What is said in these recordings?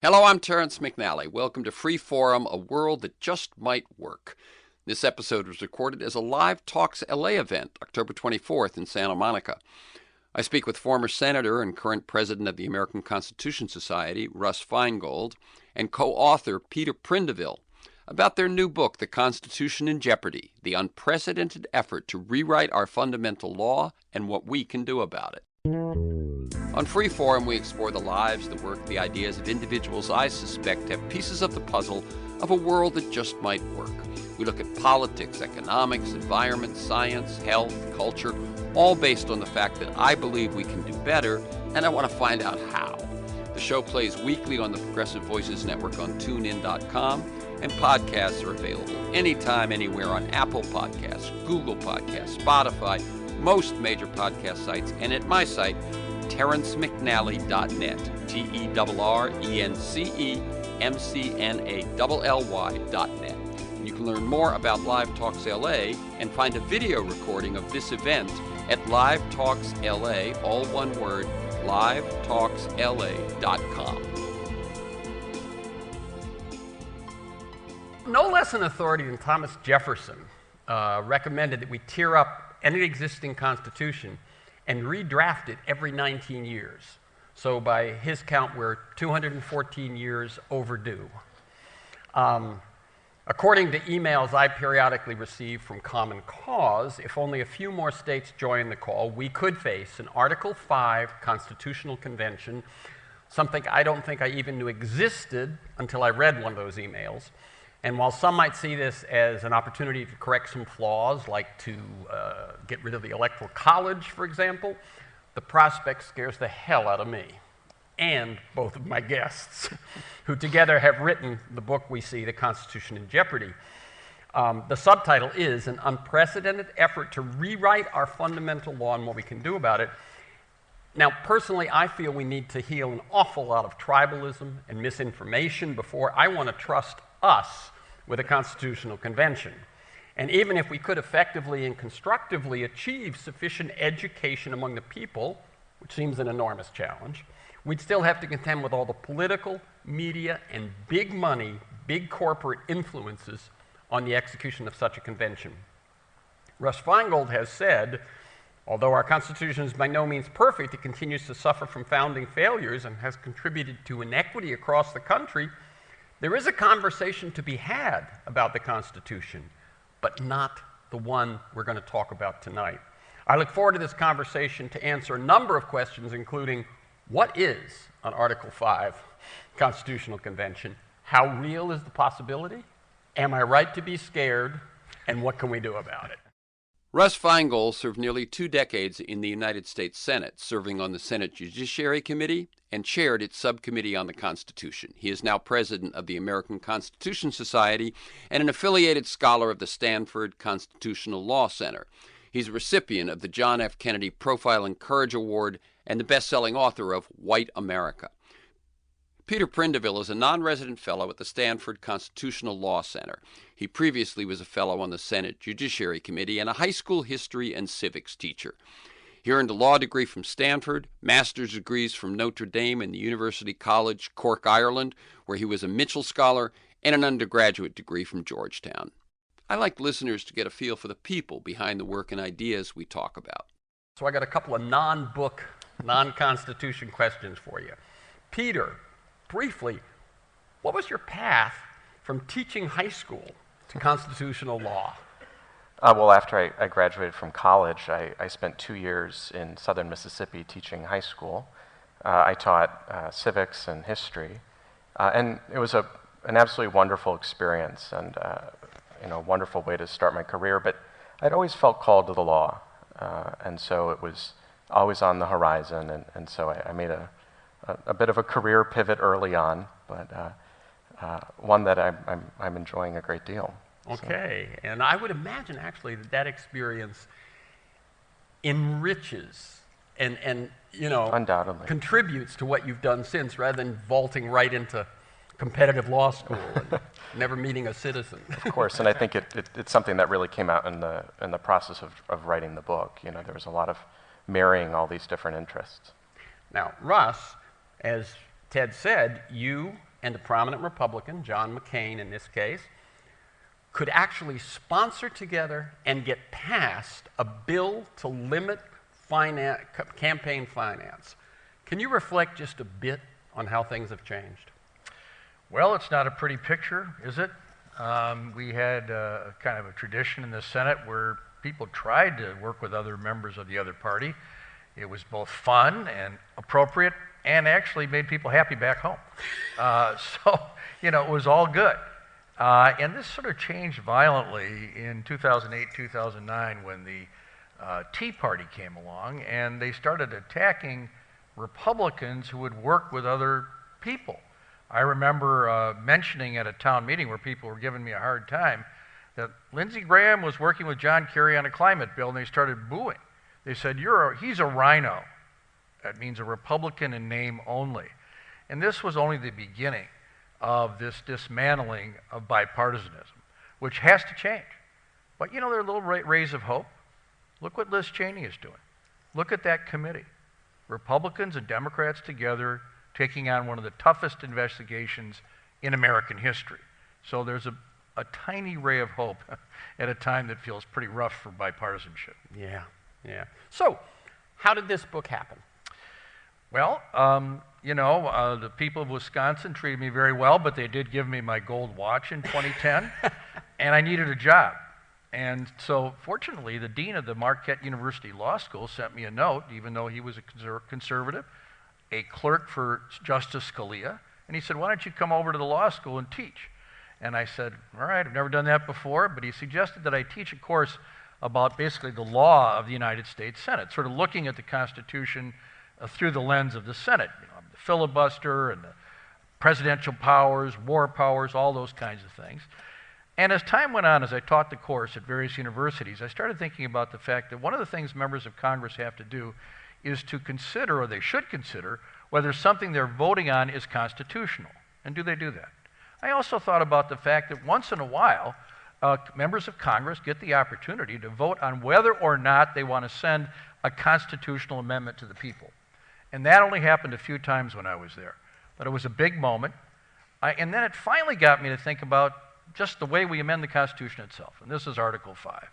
Hello, I'm Terrence McNally. Welcome to Free Forum, a world that just might work. This episode was recorded as a LiveTalksLA event, October 24th in Santa Monica. I speak with former Senator and current President of the American Constitution Society, RUSS FEINGOLD, and co-author Peter Prindiville about their new book, The Constitution in Jeopardy, the unprecedented effort to rewrite our fundamental law and what we can do about it. On Free Forum, we explore the lives, the work, the ideas of individuals I suspect have pieces of the puzzle of a world that just might work. We look at politics, economics, environment, science, health, culture, all based on the fact that I believe we can do better, and I want to find out how. The show plays weekly on the Progressive Voices Network on TuneIn.com, and podcasts are available anytime, anywhere on Apple Podcasts, Google Podcasts, Spotify, most major podcast sites, and at my site, TerrenceMcNally.net, TerrenceMcNally.net. You can learn more about LiveTalksLA and find a video recording of this event at LiveTalksLA, all one word, LiveTalksLA.com. No less an authority than Thomas Jefferson recommended that we tear up any existing constitution and redraft it every 19 years. So by his count, we're 214 years overdue. According to emails I periodically receive from Common Cause, if only a few more states join the call, we could face an Article 5 constitutional convention, something I don't think I even knew existed until I read one of those emails. And while some might see this as an opportunity to correct some flaws, like to get rid of the Electoral College, for example, the prospect scares the hell out of me and both of my guests, who together have written the book we see, The Constitution in Jeopardy. The subtitle is An Unprecedented Effort to Rewrite Our Fundamental Law and What We Can Do About It. Now, personally, I feel we need to heal an awful lot of tribalism and misinformation before I want to trust us with a constitutional convention. And even if we could effectively and constructively achieve sufficient education among the people, which seems an enormous challenge, we'd still have to contend with all the political, media, and big money, big corporate influences on the execution of such a convention. Russ Feingold has said, although our Constitution is by no means perfect, it continues to suffer from founding failures and has contributed to inequity across the country. There is a conversation to be had about the Constitution, but not the one we're going to talk about tonight. I look forward to this conversation to answer a number of questions, including what is an Article 5 Constitutional Convention? How real is the possibility? Am I right to be scared? And what can we do about it? Russ Feingold served nearly 2 decades in the United States Senate, serving on the Senate Judiciary Committee and chaired its subcommittee on the Constitution. He is now president of the American Constitution Society and an affiliated scholar of the Stanford Constitutional Law Center. He's a recipient of the John F. Kennedy Profile and Courage Award and the best-selling author of White America. Peter Prindiville is a non-resident fellow at the Stanford Constitutional Law Center. He previously was a fellow on the Senate Judiciary Committee and a high school history and civics teacher. He earned a law degree from Stanford, master's degrees from Notre Dame and the University College Cork, Ireland, where he was a Mitchell Scholar, and an undergraduate degree from Georgetown. I like listeners to get a feel for the people behind the work and ideas we talk about. So I got a couple of non-book, non-Constitution questions for you. Peter, briefly, what was your path from teaching high school to constitutional law? Well, after I graduated from college, I spent 2 years in southern Mississippi teaching high school. I taught civics and history, and it was an absolutely wonderful experience and a wonderful way to start my career. But I'd always felt called to the law, and so it was always on the horizon, and so I made a bit of a career pivot early on, but one that I'm enjoying a great deal. Okay, so. And I would imagine actually that experience enriches and undoubtedly contributes to what you've done since, rather than vaulting right into competitive law school and never meeting a citizen. Of course, and I think it's something that really came out in the process of writing the book. There was a lot of marrying all these different interests. Now, Russ, as Ted said, you and a prominent Republican, John McCain in this case, could actually sponsor together and get passed a bill to limit campaign finance. Can you reflect just a bit on how things have changed? Well, it's not a pretty picture, is it? We had kind of a tradition in the Senate where people tried to work with other members of the other party. It was both fun and appropriate and actually made people happy back home. So, you know, it was all good. And this sort of changed violently in 2008, 2009 when the Tea Party came along and they started attacking Republicans who would work with other people. I remember mentioning at a town meeting where people were giving me a hard time that Lindsey Graham was working with John Kerry on a climate bill, and they started booing. They said, he's a rhino. That means a Republican in name only. And this was only the beginning of this dismantling of bipartisanism, which has to change. But you know, there are little rays of hope. Look what Liz Cheney is doing. Look at that committee. Republicans and Democrats together taking on one of the toughest investigations in American history. So there's a tiny ray of hope at a time that feels pretty rough for bipartisanship. Yeah, yeah. So, how did this book happen? Well, you know, the people of Wisconsin treated me very well, but they did give me my gold watch in 2010, and I needed a job. And so, fortunately, the dean of the Marquette University Law School sent me a note, even though he was a conservative, a clerk for Justice Scalia, and he said, why don't you come over to the law school and teach? And I said, all right, I've never done that before, but he suggested that I teach a course about basically the law of the United States Senate, sort of looking at the Constitution through the lens of the Senate, you know, the filibuster and the presidential powers, war powers, all those kinds of things. And as time went on, as I taught the course at various universities, I started thinking about the fact that one of the things members of Congress have to do is to consider, or they should consider, whether something they're voting on is constitutional. And do they do that? I also thought about the fact that once in a while, members of Congress get the opportunity to vote on whether or not they want to send a constitutional amendment to the people. And that only happened a few times when I was there. But it was a big moment. And then it finally got me to think about just the way we amend the Constitution itself. And this is Article 5.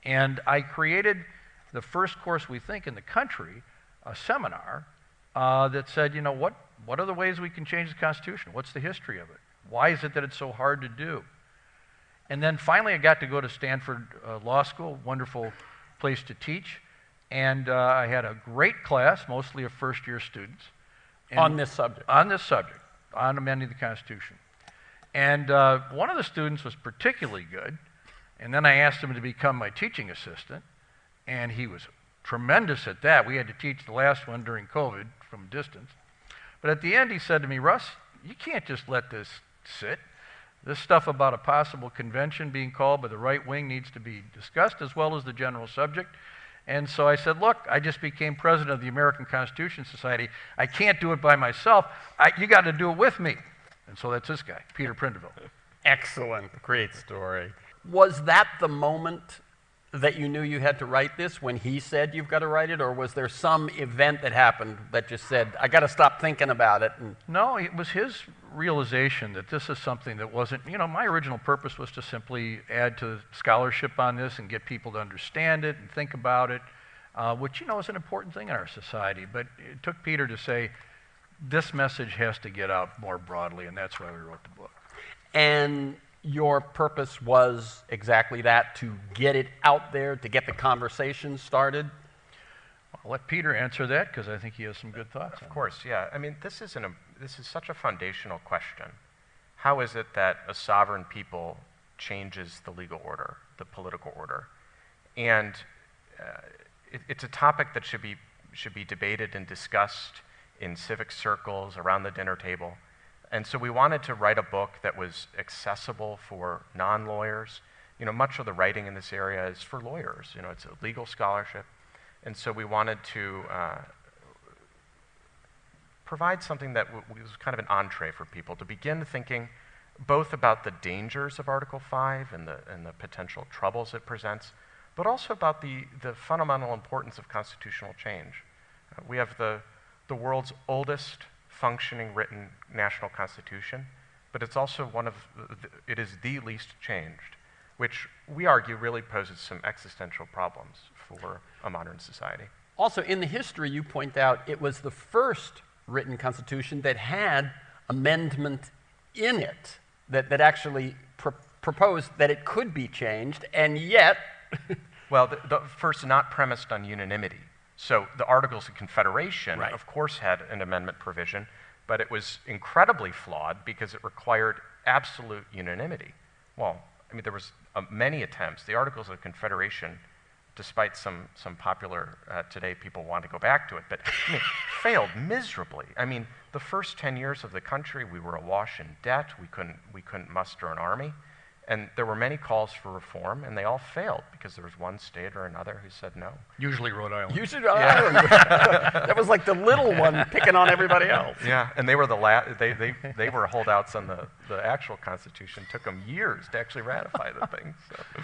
And I created the first course, we think, in the country, a seminar that said, you know, what are the ways we can change the Constitution? What's the history of it? Why is it that it's so hard to do? And then finally I got to go to Stanford Law School, wonderful place to teach. And I had a great class, mostly of first-year students. On this subject? On this subject, on amending the Constitution. And one of the students was particularly good. And then I asked him to become my teaching assistant. And he was tremendous at that. We had to teach the last one during COVID from a distance. But at the end, he said to me, Russ, you can't just let this sit. This stuff about a possible convention being called by the right wing needs to be discussed, as well as the general subject. And so I said, look, I just became president of the American Constitution Society. I can't do it by myself. You got to do it with me. And so that's this guy, Peter Prindiville. Excellent. Great story. Was that the moment that you knew you had to write this, when he said you've got to write it, or was there some event that happened that just said, I got to stop thinking about it? No, it was his realization that this is something that wasn't, you know, my original purpose was to simply add to scholarship on this and get people to understand it and think about it, which, you know, is an important thing in our society. But it took Peter to say, this message has to get out more broadly, and that's why we wrote the book. And your purpose was exactly that, to get it out there, to get the conversation started? I'll let Peter answer that, because I think he has some good thoughts. Of course, yeah. I mean, this is such a foundational question. How is it that a sovereign people changes the legal order, the political order? And it's a topic that should be debated and discussed in civic circles, around the dinner table. And so we wanted to write a book that was accessible for non-lawyers. You know, much of the writing in this area is for lawyers. You know, it's a legal scholarship. And so we wanted to provide something that was kind of an entree for people to begin thinking both about the dangers of Article 5 and the potential troubles it presents, but also about the fundamental importance of constitutional change. We have the world's oldest functioning written national constitution, but it's also it is the least changed, which we argue really poses some existential problems for a modern society. Also, in the history, you point out it was the first written constitution that had amendment in it that actually proposed that it could be changed, and yet... Well, the first not premised on unanimity. So the Articles of Confederation, Right. of course, had an amendment provision, but it was incredibly flawed because it required absolute unanimity. Well, I mean, there was many attempts. The Articles of Confederation, despite some popular, today people want to go back to it, but I mean, failed miserably. I mean, the first 10 years of the country, we were awash in debt, we couldn't muster an army, and there were many calls for reform, and they all failed because there was one state or another who said no. Usually Rhode Island. Usually Rhode Island. That was like the little one picking on everybody else. Yeah, and they were they were holdouts on the actual Constitution. Took them years to actually ratify the thing. So.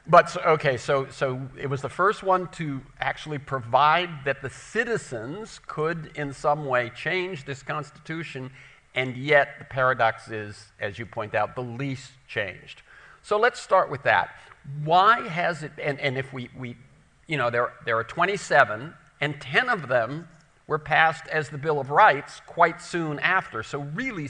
But, so it was the first one to actually provide that the citizens could in some way change this Constitution, and yet the paradox is, as you point out, the least changed. So let's start with that. Why has it, and if we you know, there are 27, and 10 of them were passed as the Bill of Rights quite soon after. So really,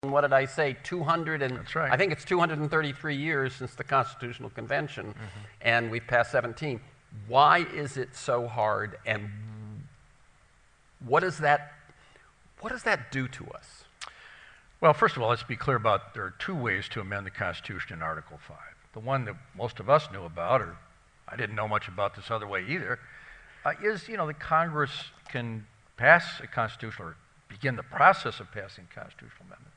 what did I say, 200 and, That's right. I think it's 233 years since the Constitutional Convention, and we've passed 17. Why is it so hard, and what does that do to us? Well, first of all, let's be clear about there are two ways to amend the Constitution in Article 5. The one that most of us knew about, or I didn't know much about this other way either, is, you know, the Congress can pass a constitutional, or begin the process of passing a constitutional amendment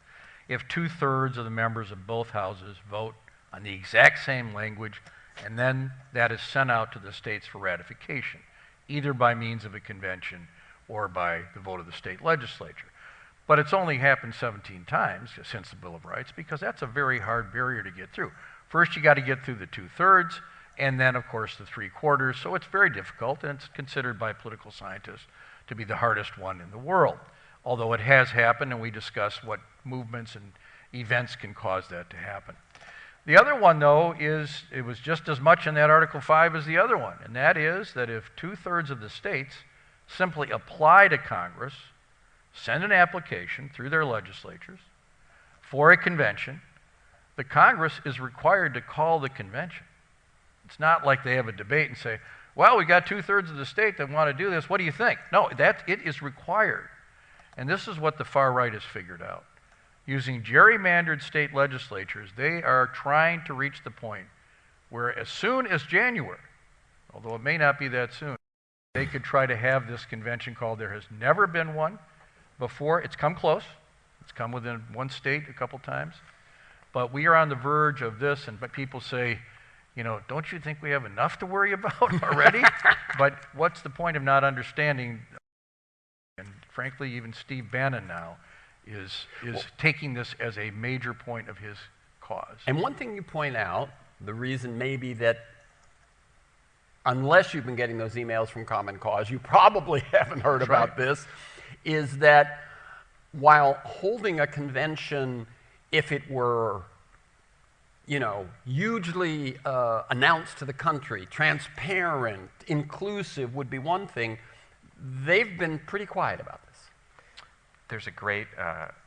if 2/3 of the members of both houses vote on the exact same language, and then that is sent out to the states for ratification, either by means of a convention or by the vote of the state legislature. But it's only happened 17 times since the Bill of Rights, because that's a very hard barrier to get through. First, you got to get through the 2/3, and then, of course, the 3/4. So it's very difficult, and it's considered by political scientists to be the hardest one in the world. Although it has happened, and we discuss what movements and events can cause that to happen. The other one, though, is it was just as much in that Article 5 as the other one, and that is that if 2/3 of the states simply apply to Congress, send an application through their legislatures for a convention, the Congress is required to call the convention. It's not like they have a debate and say, well, we got 2/3 of the state that want to do this, what do you think? No, it is required. And this is what the far right has figured out. Using gerrymandered state legislatures, they are trying to reach the point where as soon as January, although it may not be that soon, they could try to have this convention called. There has never been one before. It's come close. It's come within one state a couple times. But we are on the verge of this, but people say, you know, don't you think we have enough to worry about already? But what's the point of not understanding? And frankly, even Steve Bannon now is taking this as a major point of his cause. And one thing you point out, the reason maybe that unless you've been getting those emails from Common Cause, you probably haven't heard That's about right. this, is that while holding a convention, if it were, you know, hugely announced to the country, transparent, inclusive would be one thing, they've been pretty quiet about this. There's a great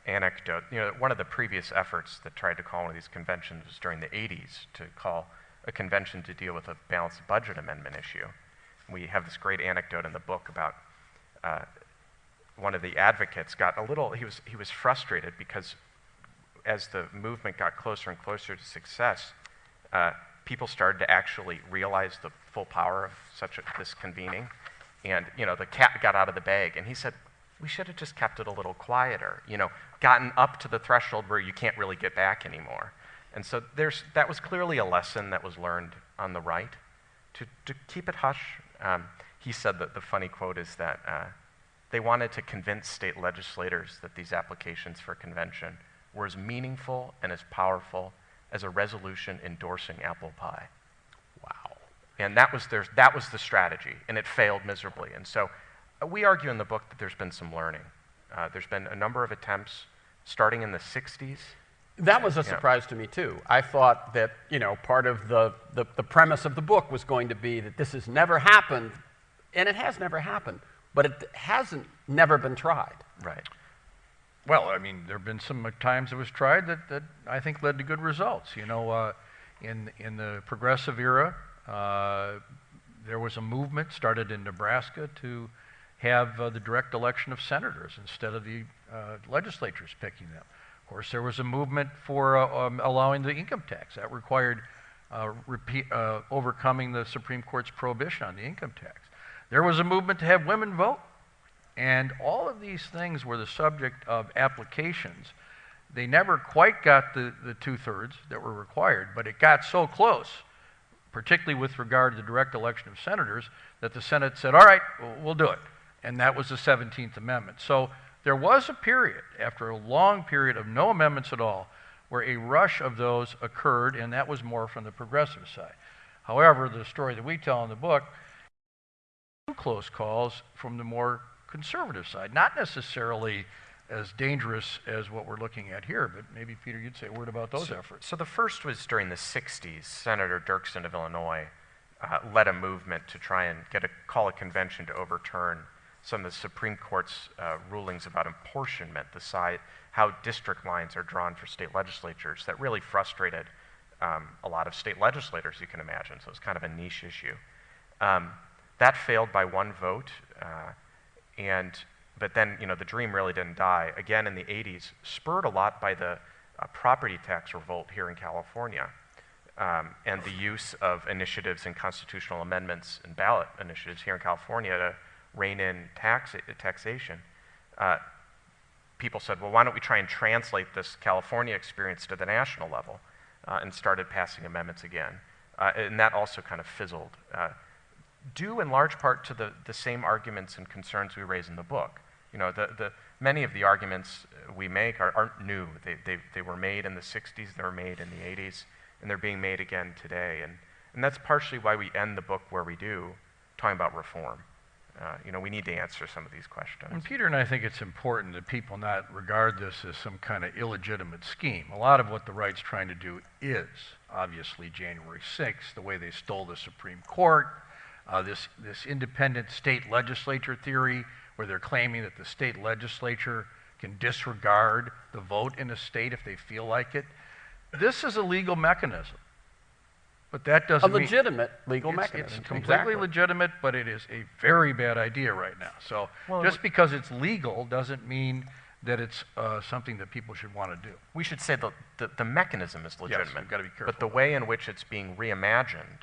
anecdote. You know, one of the previous efforts that tried to call one of these conventions was during the 80s to call a convention to deal with a balanced budget amendment issue. We have this great anecdote in the book about one of the advocates got a little, he was frustrated because as the movement got closer and closer to success, people started to actually realize the full power of this convening. And, you know, the cat got out of the bag, and he said, we should have just kept it a little quieter, you know, gotten up to the threshold where you can't really get back anymore. And so that was clearly a lesson that was learned on the right, to keep it hush. He said that the funny quote is that they wanted to convince state legislators that these applications for convention were as meaningful and as powerful as a resolution endorsing apple pie. Wow. And that was the strategy, and it failed miserably. And so we argue in the book that there's been some learning. There's been a number of attempts starting in the 60s. That was a surprise to me, too. I thought that, part of the premise of the book was going to be that this has never happened, and it has never happened, but it hasn't never been tried. Right. Well, I mean, there have been some times it was tried that I think led to good results. In the progressive era, there was a movement started in Nebraska to have the direct election of senators instead of the legislatures picking them. Of course, there was a movement for allowing the income tax. That required overcoming the Supreme Court's prohibition on the income tax. There was a movement to have women vote. And all of these things were the subject of applications. They never quite got the 2/3 that were required, but it got so close, particularly with regard to the direct election of senators, that the Senate said, all right, we'll do it. And that was the 17th Amendment. So there was a period, after a long period of no amendments at all, where a rush of those occurred, and that was more from the progressive side. However, the story that we tell in the book, two close calls from the more conservative side, not necessarily as dangerous as what we're looking at here, but maybe, Peter, you'd say a word about those efforts. So the first was during the 60s. Senator Dirksen of Illinois led a movement to try and call a convention to overturn some of the Supreme Court's rulings about apportionment, how district lines are drawn for state legislatures. That really frustrated a lot of state legislators, you can imagine, so it's kind of a niche issue. That failed by one vote. But then, the dream really didn't die. Again, in the 80s, spurred a lot by the property tax revolt here in California, and the use of initiatives and constitutional amendments and ballot initiatives here in California to rein in taxation. People said, well, why don't we try and translate this California experience to the national level, and started passing amendments again. And that also kind of fizzled. Due in large part to the same arguments and concerns we raise in the book. Many of the arguments we make aren't new. They were made in the 60s, they were made in the 80s, and they're being made again today. And that's partially why we end the book where we do, talking about reform. We need to answer some of these questions. And Peter and I think it's important that people not regard this as some kind of illegitimate scheme. A lot of what the right's trying to do is, obviously, January 6th, the way they stole the Supreme Court, this independent state legislature theory where they're claiming that the state legislature can disregard the vote in a state if they feel like it. This is a legal mechanism, but that doesn't mean... A legitimate legal mechanism. It's completely legitimate, but it is a very bad idea right now. So just because it's legal doesn't mean that it's something that people should want to do. We should say the mechanism is legitimate, yes, we've got to be careful. But the way in which it's being reimagined,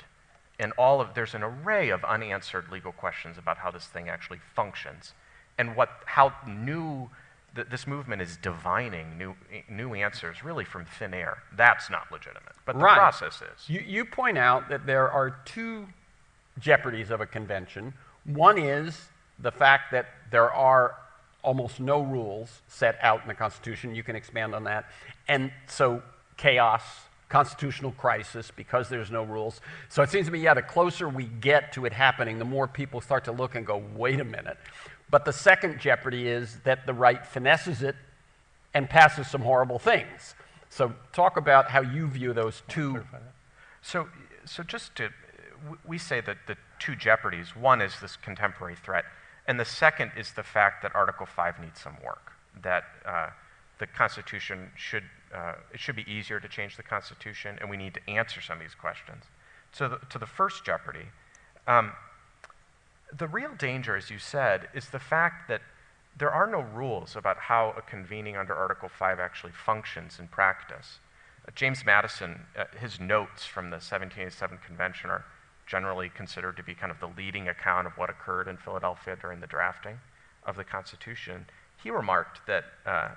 and there's an array of unanswered legal questions about how this thing actually functions, and how new this movement is divining new answers really from thin air. That's not legitimate, but the process is. You point out that there are two jeopardies of a convention. One is the fact that there are almost no rules set out in the Constitution. You can expand on that. And so chaos, constitutional crisis, because there's no rules. So it seems to me, the closer we get to it happening, the more people start to look and go, wait a minute. But the second jeopardy is that the right finesses it and passes some horrible things. So talk about how you view those two. So we say that the two jeopardies, one is this contemporary threat, and the second is the fact that Article 5 needs some work, that the Constitution it should be easier to change the Constitution, and we need to answer some of these questions. So to the first jeopardy, the real danger, as you said, is the fact that there are no rules about how a convening under Article 5 actually functions in practice. James Madison, his notes from the 1787 convention are generally considered to be kind of the leading account of what occurred in Philadelphia during the drafting of the Constitution. He remarked that,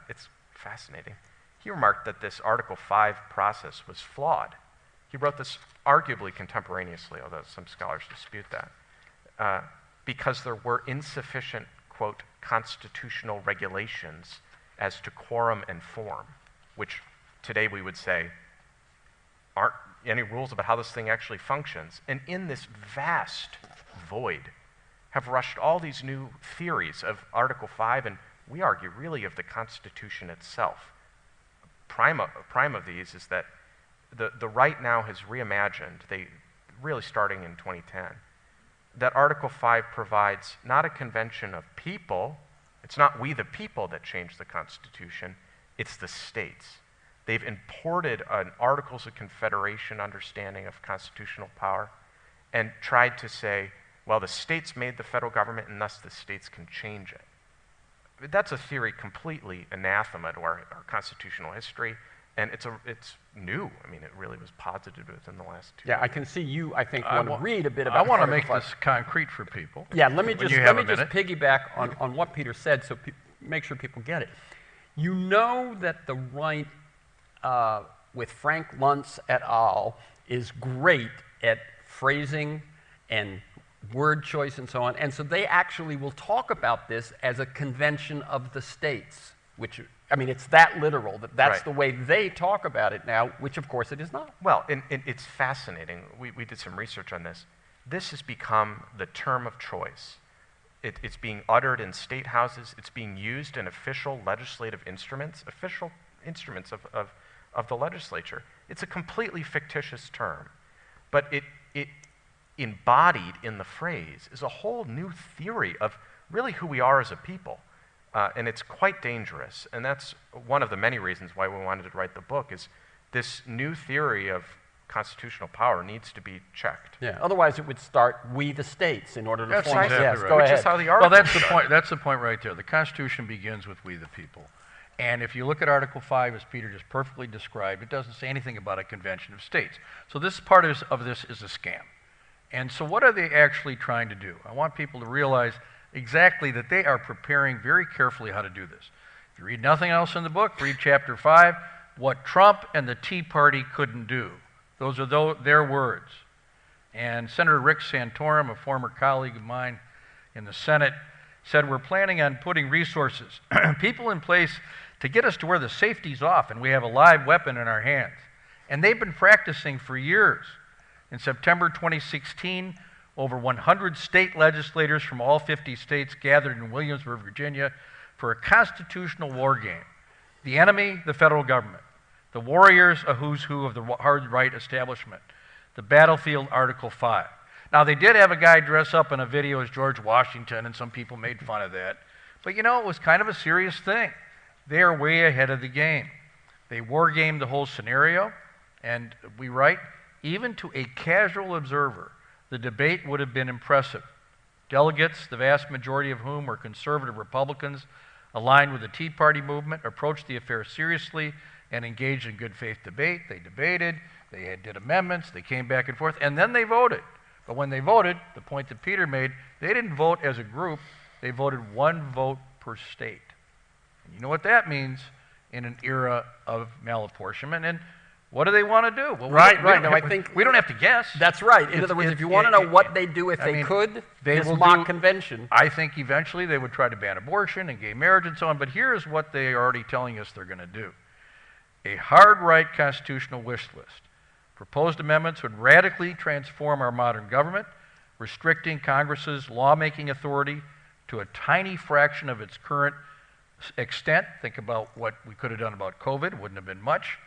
it's fascinating, he remarked that this Article 5 process was flawed. He wrote this arguably contemporaneously, although some scholars dispute that, because there were insufficient, quote, constitutional regulations as to quorum and form, which today we would say aren't any rules about how this thing actually functions. And in this vast void have rushed all these new theories of Article 5 and we argue, really of the Constitution itself. Prime of these is that the right now has reimagined, really starting in 2010, that Article 5 provides not a convention of people, it's not we the people that change the Constitution, it's the states. They've imported an Articles of Confederation understanding of constitutional power and tried to say, well, the states made the federal government and thus the states can change it. That's a theory completely anathema to our constitutional history, and it's new. I mean, it really was posited within the last 2 years. Yeah, I can see you, I think, want to read a bit about I want to make Article this 5. concrete for people. Yeah, let me just minute. piggyback on what Peter said so make sure people get it. You know that the right, with Frank Luntz et al., is great at phrasing and word choice and so on, and so they actually will talk about this as a convention of the states, which, I mean, it's that literal, that's right. the way they talk about it now, which of course it is not. Well, and it's fascinating. We did some research on this. This has become the term of choice. It's being uttered in state houses. It's being used in official legislative instruments, of the legislature. It's a completely fictitious term, but it embodied in the phrase is a whole new theory of really who we are as a people. And it's quite dangerous. And that's one of the many reasons why we wanted to write the book, is this new theory of constitutional power needs to be checked. Yeah, otherwise it would start we the states in order to That's form exactly yes, right. go Which ahead. is how the Well, article that's the started. point. That's the point right there. The Constitution begins with we the people. And if you look at Article 5, as Peter just perfectly described, it doesn't say anything about a convention of states. So this part of this is a scam. And so what are they actually trying to do? I want people to realize exactly that they are preparing very carefully how to do this. If you read nothing else in the book, read Chapter 5, what Trump and the Tea Party couldn't do. Those are their words. And Senator Rick Santorum, a former colleague of mine in the Senate, said, we're planning on putting resources, people in place to get us to where the safety's off and we have a live weapon in our hands. And they've been practicing for years. In September 2016, over 100 state legislators from all 50 states gathered in Williamsburg, Virginia, for a constitutional war game. The enemy, the federal government. The warriors, a who's who of the hard right establishment. The battlefield, Article 5. Now, they did have a guy dress up in a video as George Washington, and some people made fun of that. But you know, it was kind of a serious thing. They are way ahead of the game. They war-gamed the whole scenario, and we write, even to a casual observer, the debate would have been impressive. Delegates, the vast majority of whom were conservative Republicans, aligned with the Tea Party movement, approached the affair seriously and engaged in good faith debate. They debated, they did amendments, they came back and forth, and then they voted. But when they voted, the point that Peter made, they didn't vote as a group, they voted one vote per state. And you know what that means in an era of malapportionment, and what do they want to do? Well, Right. No, I think we don't have to guess. That's right. In other words, if you want to know what they do if I they mean, could, they this will mock do- convention. I think eventually they would try to ban abortion and gay marriage and so on, but here's what they are already telling us they're going to do. A hard right constitutional wish list. Proposed amendments would radically transform our modern government, restricting Congress's lawmaking authority to a tiny fraction of its current extent. Think about what we could have done about COVID, wouldn't have been much.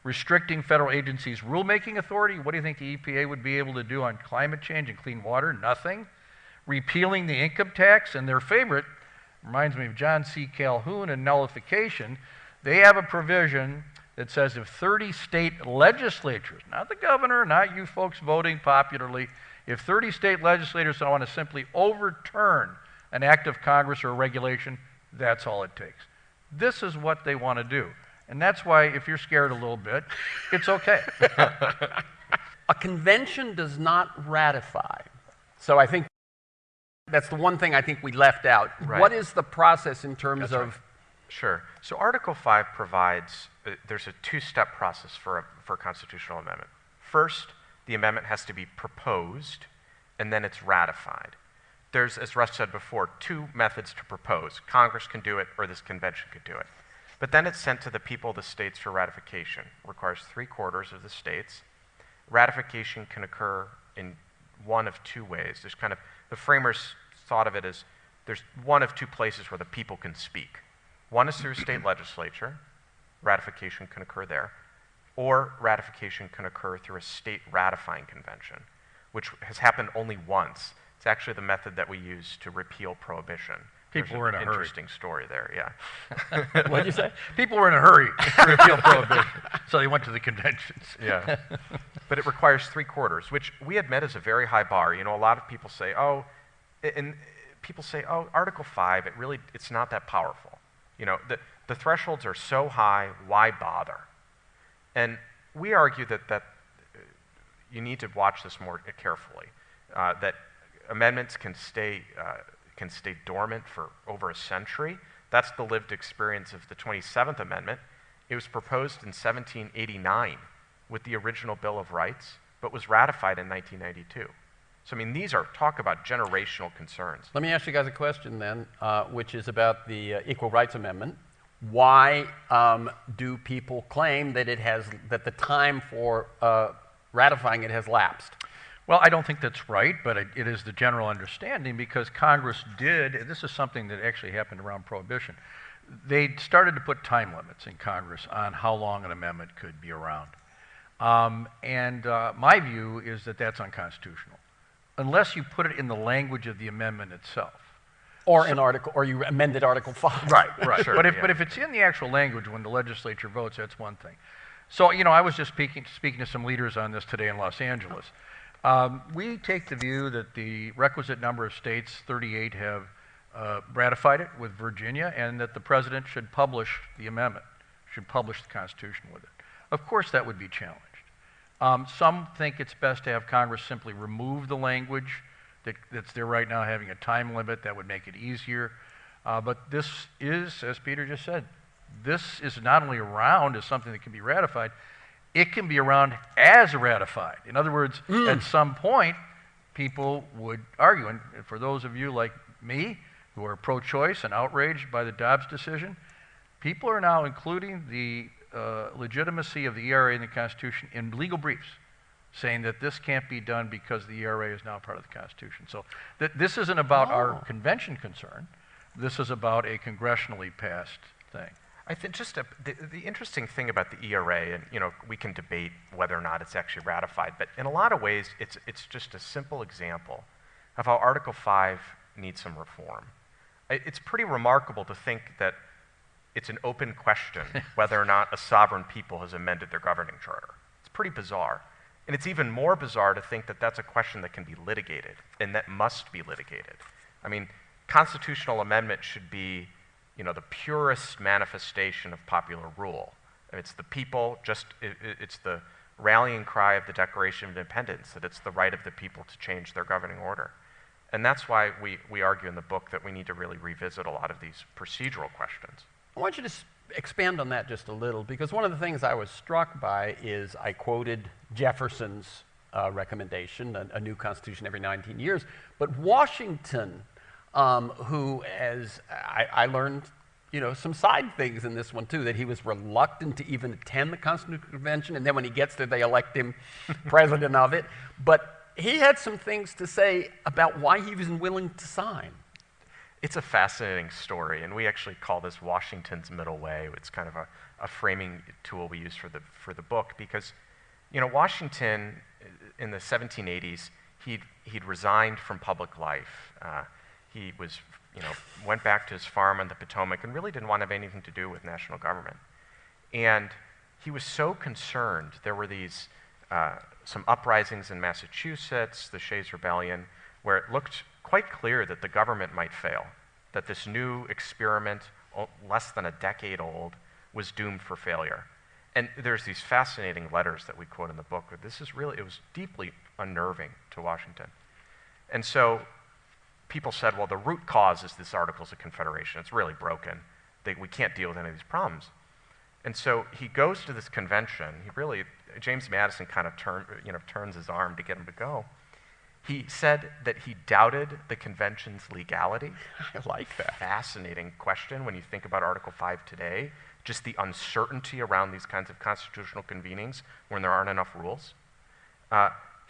Restricting federal agencies' rulemaking authority. What do you think the EPA would be able to do on climate change and clean water? Nothing. Repealing the income tax, and their favorite, reminds me of John C. Calhoun and nullification. They have a provision that says if 30 state legislatures, not the governor, not you folks voting popularly, if 30 state legislators want to simply overturn an act of Congress or a regulation, that's all it takes. This is what they want to do. And that's why, if you're scared a little bit, it's okay. A convention does not ratify. So I think that's the one thing I think we left out. Right. What is the process in terms That's of... right. Sure. So Article 5 provides, there's a two-step process for a constitutional amendment. First, the amendment has to be proposed, and then it's ratified. There's, as Russ said before, two methods to propose. Congress can do it, or this convention could do it. But then it's sent to the people of the states for ratification. It requires 3/4 of the states. Ratification can occur in one of two ways. There's kind of, the framers thought of it as there's one of two places where the people can speak. One is through a state legislature, ratification can occur there, or ratification can occur through a state ratifying convention, which has happened only once. It's actually the method that we use to repeal prohibition. People were in a hurry. Interesting story there, yeah. What did you say? People were in a hurry to repeal prohibition, so they went to the conventions. Yeah. But it requires 3/4, which we admit is a very high bar. You know, a lot of people say, oh, Article 5, it's not that powerful. You know, the thresholds are so high, why bother? And we argue that you need to watch this more carefully, that amendments can stay dormant for over a century. That's the lived experience of the 27th Amendment. It was proposed in 1789 with the original Bill of Rights, but was ratified in 1992. So, I mean, talk about generational concerns. Let me ask you guys a question then, which is about the Equal Rights Amendment. Why do people claim that that the time for ratifying it has lapsed? Well, I don't think that's right, but it is the general understanding because Congress did, and this is something that actually happened around Prohibition, they started to put time limits in Congress on how long an amendment could be around. My view is that that's unconstitutional, unless you put it in the language of the amendment itself. Or or you amended Article 5. Right. Sure, but if it's in the actual language when the legislature votes, that's one thing. So, you know, I was just speaking to some leaders on this today in Los Angeles. We take the view that the requisite number of states, 38, have ratified it with Virginia, and that the president should publish the amendment, should publish the Constitution with it. Of course, that would be challenged. Some think it's best to have Congress simply remove the language that's there right now, having a time limit that would make it easier. But this is, as Peter just said, this is not only around as something that can be ratified, it can be around as ratified. In other words, at some point, people would argue, and for those of you like me who are pro-choice and outraged by the Dobbs decision, people are now including the legitimacy of the ERA in the Constitution in legal briefs, saying that this can't be done because the ERA is now part of the Constitution. So this isn't about our convention concern. This is about a congressionally passed thing. I think just the interesting thing about the ERA, and you know, we can debate whether or not it's actually ratified, but in a lot of ways, it's just a simple example of how Article 5 needs some reform. It's pretty remarkable to think that it's an open question whether or not a sovereign people has amended their governing charter. It's pretty bizarre. And it's even more bizarre to think that that's a question that can be litigated and that must be litigated. I mean, constitutional amendment should be, you know, the purest manifestation of popular rule. It's the people, it's the rallying cry of the Declaration of Independence, that it's the right of the people to change their governing order. And that's why we argue in the book that we need to really revisit a lot of these procedural questions. I want you to expand on that just a little, because one of the things I was struck by is I quoted Jefferson's recommendation, a new constitution every 19 years, but Washington, who, as I learned, you know, some side things in this one too, that he was reluctant to even attend the Constitutional Convention, and then when he gets there, they elect him president of it. But he had some things to say about why he wasn't willing to sign. It's a fascinating story, and we actually call this Washington's middle way. It's kind of a framing tool we use for the book, because, you know, Washington in the 1780s, he'd resigned from public life. He was, you know, went back to his farm on the Potomac and really didn't want to have anything to do with national government. And he was so concerned. There were these some uprisings in Massachusetts, the Shays Rebellion, where it looked quite clear that the government might fail, that this new experiment, less than a decade old, was doomed for failure. And there's these fascinating letters that we quote in the book. This is really, it was deeply unnerving to Washington. And so people said, well, the root cause is this Articles of Confederation. It's really broken. We can't deal with any of these problems. And so he goes to this convention. James Madison kind of turns his arm to get him to go. He said that he doubted the convention's legality. I like that. Fascinating question when you think about Article 5 today, just the uncertainty around these kinds of constitutional convenings when there aren't enough rules.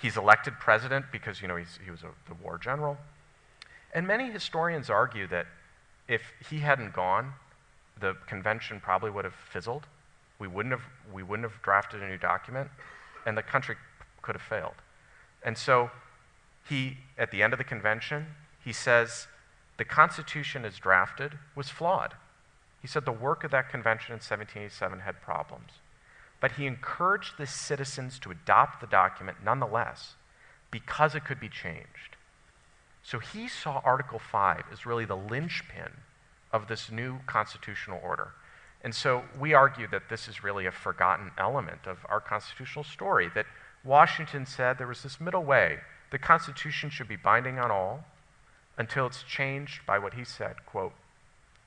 He's elected president because, you know, he was the war general. And many historians argue that if he hadn't gone, the convention probably would have fizzled. We wouldn't have drafted a new document, and the country could have failed. And so he, at the end of the convention, he says, the Constitution as drafted was flawed. He said the work of that convention in 1787 had problems. But he encouraged the citizens to adopt the document nonetheless because it could be changed. So he saw Article 5 as really the linchpin of this new constitutional order. And so we argue that this is really a forgotten element of our constitutional story, that Washington said there was this middle way. The Constitution should be binding on all until it's changed by what he said, quote,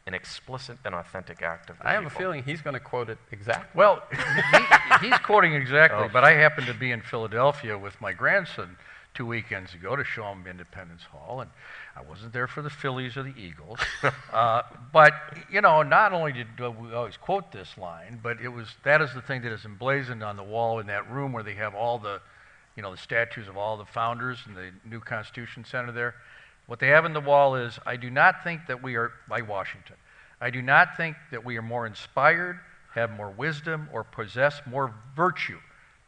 an explicit and authentic act of the I have people. a feeling he's going to quote it exactly. Well, he's quoting exactly, but I happened to be in Philadelphia with my grandson 2 weekends ago to show him Independence Hall, and I wasn't there for the Phillies or the Eagles. But, you know, not only did we always quote this line, but that is the thing that is emblazoned on the wall in that room where they have all the, you know, the statues of all the founders in the new Constitution Center there. What they have in the wall is, I do not think that we are, by Washington, I do not think that we are more inspired, have more wisdom, or possess more virtue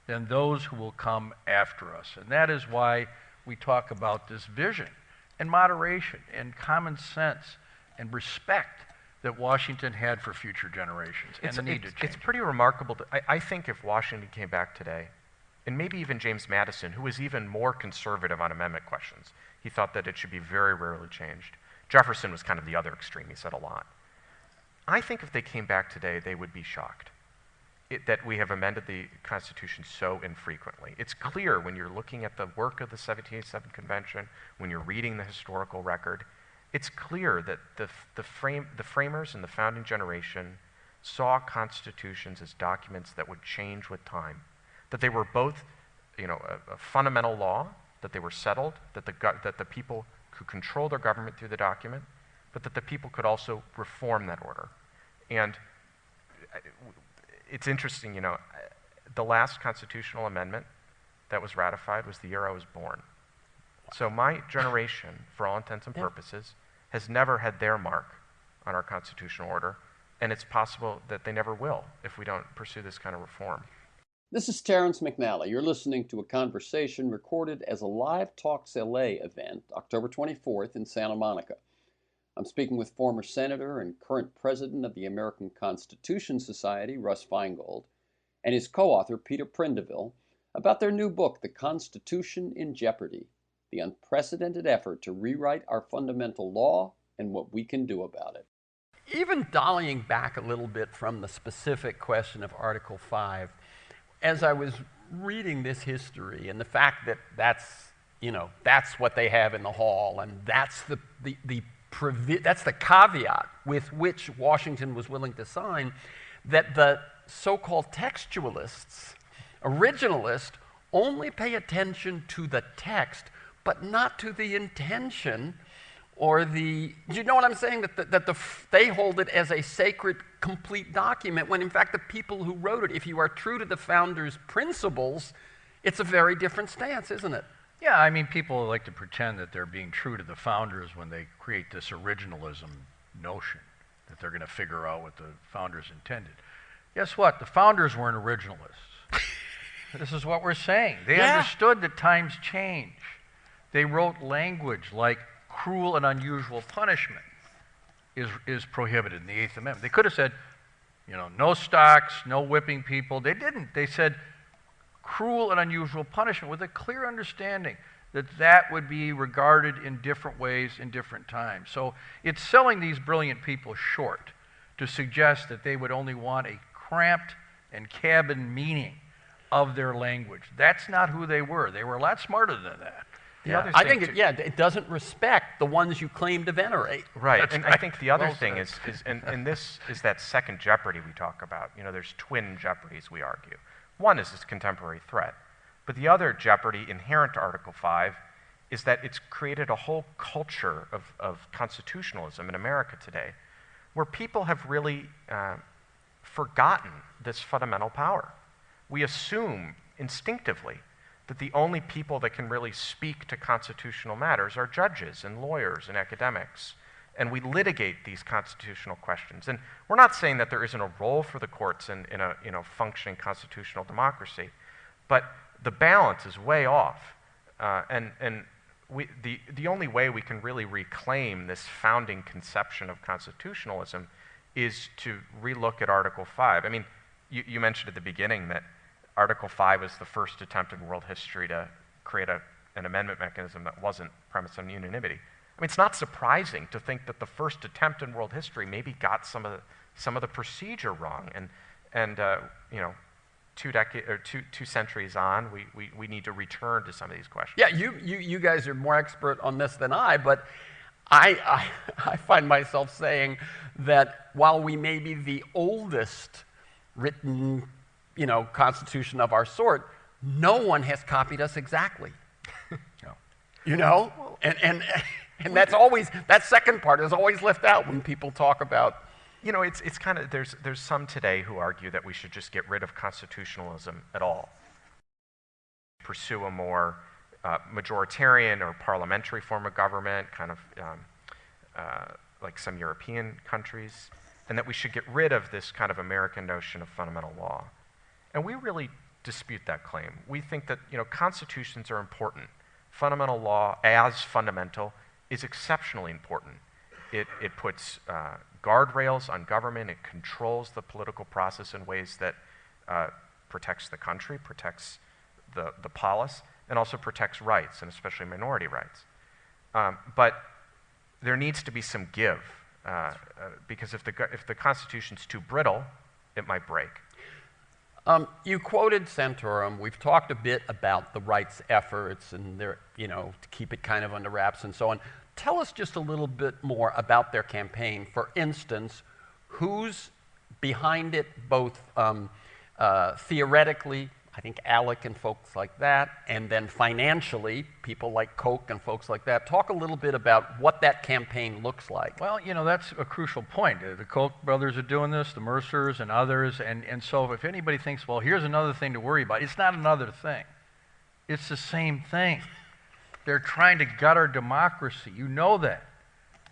than those who will come after us. And that is why we talk about this vision and moderation and common sense and respect that Washington had for future generations and the need to change. It's pretty remarkable. I think if Washington came back today, and maybe even James Madison, who was even more conservative on amendment questions, he thought that it should be very rarely changed. Jefferson was kind of the other extreme. He said a lot. I think if they came back today, they would be shocked that we have amended the Constitution so infrequently. It's clear when you're looking at the work of the 1787 Convention, when you're reading the historical record, it's clear that the framers and the founding generation saw constitutions as documents that would change with time, that they were both, you know, a fundamental law, that they were settled, that the people could control their government through the document, but that the people could also reform that order. And it's interesting, you know, the last constitutional amendment that was ratified was the year I was born. So my generation, for all intents and purposes, has never had their mark on our constitutional order, and it's possible that they never will if we don't pursue this kind of reform. This is Terrence McNally. You're listening to a conversation recorded as a LiveTalksLA event, October 24th in Santa Monica. I'm speaking with former Senator and current President of the American Constitution Society, Russ Feingold, and his co-author, Peter Prindiville, about their new book, The Constitution in Jeopardy, the unprecedented effort to rewrite our fundamental law and what we can do about it. Even dollying back a little bit from the specific question of Article 5, as I was reading this history and the fact that that's what they have in the hall, and that's that's the caveat with which Washington was willing to sign, that the so-called textualists, originalists, only pay attention to the text, but not to the intention or do you know what I'm saying? They hold it as a sacred, complete document, when in fact the people who wrote it, if you are true to the founders' principles, it's a very different stance, isn't it? Yeah, I mean, people like to pretend that they're being true to the founders when they create this originalism notion that they're going to figure out what the founders intended. Guess what? The founders weren't originalists. This is what we're saying. They understood that times change. They wrote language like cruel and unusual punishment is prohibited in the Eighth Amendment. They could have said, you know, no stocks, no whipping people. They didn't. They said cruel and unusual punishment with a clear understanding that that would be regarded in different ways in different times. So it's selling these brilliant people short to suggest that they would only want a cramped and cabin meaning of their language. That's not who they were. They were a lot smarter than that. I think it doesn't respect the ones you claim to venerate. Right, That's and right. I think the other thing is this is that second jeopardy we talk about. You know, there's twin jeopardies, we argue. One is this contemporary threat, but the other jeopardy inherent to Article 5 is that it's created a whole culture of constitutionalism in America today, where people have really forgotten this fundamental power. We assume instinctively that the only people that can really speak to constitutional matters are judges and lawyers and academics. And we litigate these constitutional questions. And we're not saying that there isn't a role for the courts in a functioning constitutional democracy, but the balance is way off. The only way we can really reclaim this founding conception of constitutionalism is to relook at Article 5. I mean, you mentioned at the beginning that Article 5 was the first attempt in world history to create an amendment mechanism that wasn't premised on unanimity. I mean, it's not surprising to think that the first attempt in world history maybe got some of the procedure wrong, and you know, 2 centuries on, we need to return to some of these questions. Yeah, you guys are more expert on this than I, but I find myself saying that while we may be the oldest written, constitution of our sort, no one has copied us exactly. No. And that's always, that second part is always left out when people talk about. It's kind of, there's some today who argue that we should just get rid of constitutionalism at all. Pursue a more majoritarian or parliamentary form of government, kind of like some European countries, and that we should get rid of this kind of American notion of fundamental law. And we really dispute that claim. We think that, constitutions are important. Fundamental law, as fundamental, is exceptionally important. It puts guardrails on government. It controls the political process in ways that protects the country, protects the polis, and also protects rights, and especially minority rights. But there needs to be some give, because if the Constitution's too brittle, it might break. You quoted Santorum. We've talked a bit about the rights efforts and their, to keep it kind of under wraps and so on. Tell us just a little bit more about their campaign. For instance, who's behind it, both theoretically, I think ALEC and folks like that, and then financially, people like Koch and folks like that. Talk a little bit about what that campaign looks like. Well, that's a crucial point. The Koch brothers are doing this, the Mercers and others, and so if anybody thinks, well, here's another thing to worry about, it's not another thing. It's the same thing. They're trying to gut our democracy. You know that.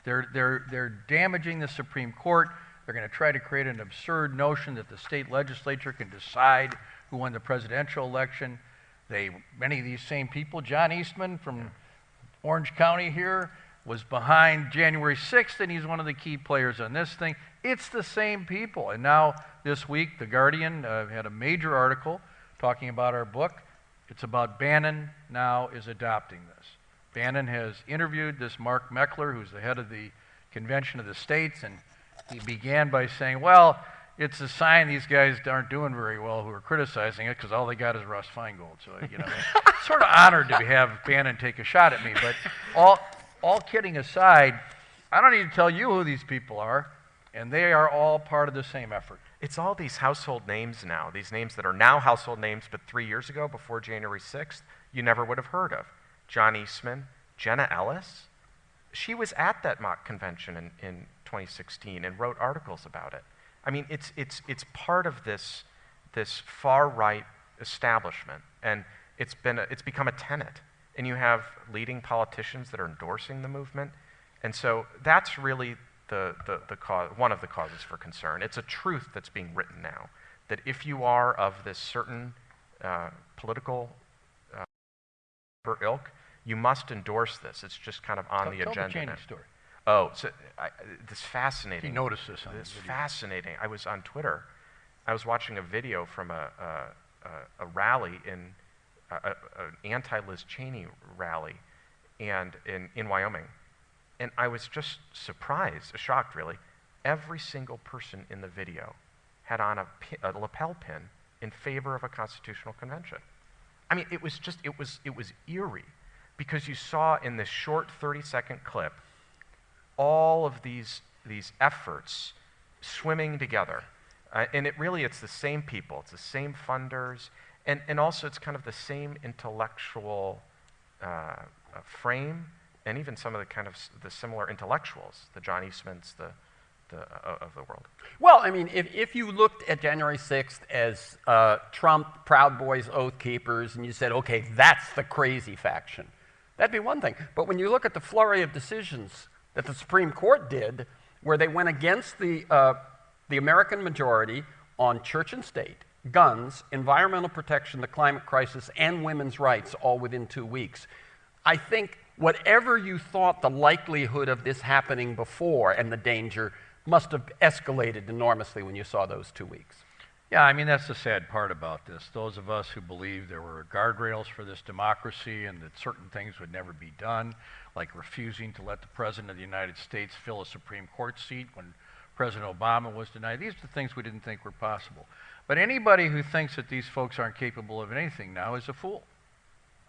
They're damaging the Supreme Court. They're going to try to create an absurd notion that the state legislature can decide who won the presidential election. Many of these same people, John Eastman from Orange County here, was behind January 6th, and he's one of the key players on this thing. It's the same people. And now this week, The Guardian had a major article talking about our book. It's about Bannon now is adopting this. Bannon has interviewed this Mark Meckler, who's the head of the Convention of the States, and he began by saying, well, it's a sign these guys aren't doing very well who are criticizing it, because all they got is Russ Feingold. So, sort of honored to have Bannon take a shot at me. But all kidding aside, I don't need to tell you who these people are, and they are all part of the same effort. It's all these household names now, these names that are now household names, but 3 years ago, before January 6th, you never would have heard of. John Eastman, Jenna Ellis. She was at that mock convention in 2016 and wrote articles about it. I mean, it's part of this far-right establishment, and it's become a tenet. And you have leading politicians that are endorsing the movement, and so that's really the cause, one of the causes for concern. It's a truth that's being written now, that if you are of this certain political ilk, you must endorse this. It's just kind of on the agenda. Tell the Cheney story. Oh, so this fascinating. You noticed this on this video. Fascinating. I was on Twitter. I was watching a video from a rally in an anti-Liz Cheney rally, and in Wyoming, and I was just surprised, shocked really. Every single person in the video had on a lapel pin in favor of a constitutional convention. I mean, it was eerie, because you saw in this short 30-second clip all of these efforts swimming together. And it's the same people, it's the same funders, and also it's kind of the same intellectual frame, and even some of the kind of the similar intellectuals, the John Eastmans, the of the world. Well, I mean, if you looked at January 6th as Trump, Proud Boys, Oath Keepers, and you said, okay, that's the crazy faction, that'd be one thing. But when you look at the flurry of decisions that the Supreme Court did, where they went against the American majority on church and state, guns, environmental protection, the climate crisis, and women's rights all within 2 weeks, I think whatever you thought the likelihood of this happening before and the danger must have escalated enormously when you saw those 2 weeks. Yeah, I mean, that's the sad part about this. Those of us who believe there were guardrails for this democracy and that certain things would never be done, like refusing to let the President of the United States fill a Supreme Court seat when President Obama was denied, these are the things we didn't think were possible. But anybody who thinks that these folks aren't capable of anything now is a fool.